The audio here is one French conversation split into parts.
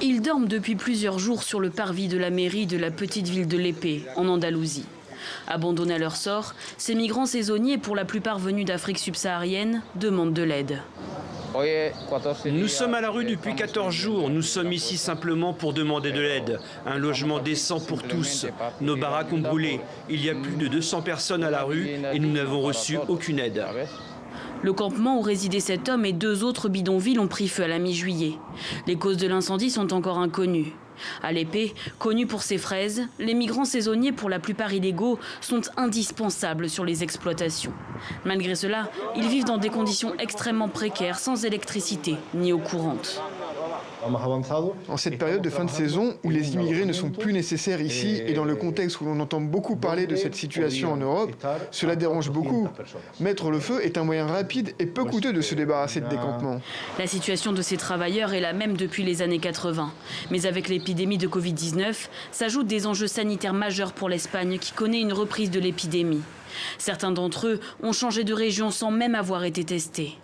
Ils dorment depuis plusieurs jours sur le parvis de la mairie de la petite ville de Lepe, en Andalousie. Abandonnés à leur sort, ces migrants saisonniers, pour la plupart venus d'Afrique subsaharienne, demandent de l'aide. Nous sommes à la rue depuis 14 jours. Nous sommes ici simplement pour demander de l'aide. Un logement décent pour tous. Nos baraques ont brûlé. Il y a plus de 200 personnes à la rue et nous n'avons reçu aucune aide. Le campement où résidait cet homme et 2 autres bidonvilles ont pris feu à la mi-juillet. Les causes de l'incendie sont encore inconnues. À Lepe, connu pour ses fraises, les migrants saisonniers, pour la plupart illégaux, sont indispensables sur les exploitations. Malgré cela, ils vivent dans des conditions extrêmement précaires, sans électricité ni eau courante. En cette période de fin de saison où les immigrés ne sont plus nécessaires ici et dans le contexte où l'on entend beaucoup parler de cette situation en Europe, cela dérange beaucoup. Mettre le feu est un moyen rapide et peu coûteux de se débarrasser des campements. La situation de ces travailleurs est la même depuis les années 80. Mais avec l'épidémie de Covid-19, s'ajoutent des enjeux sanitaires majeurs pour l'Espagne qui connaît une reprise de l'épidémie. Certains d'entre eux ont changé de région sans même avoir été testés.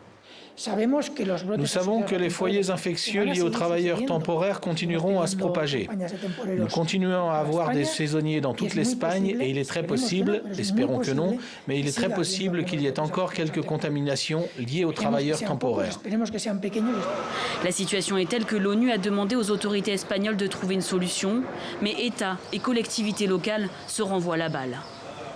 Nous savons que les foyers infectieux liés aux travailleurs temporaires continueront à se propager. Nous continuons à avoir des saisonniers dans toute l'Espagne et il est très possible, espérons que non, mais il est très possible qu'il y ait encore quelques contaminations liées aux travailleurs temporaires. La situation est telle que l'ONU a demandé aux autorités espagnoles de trouver une solution, mais États et collectivités locales se renvoient la balle.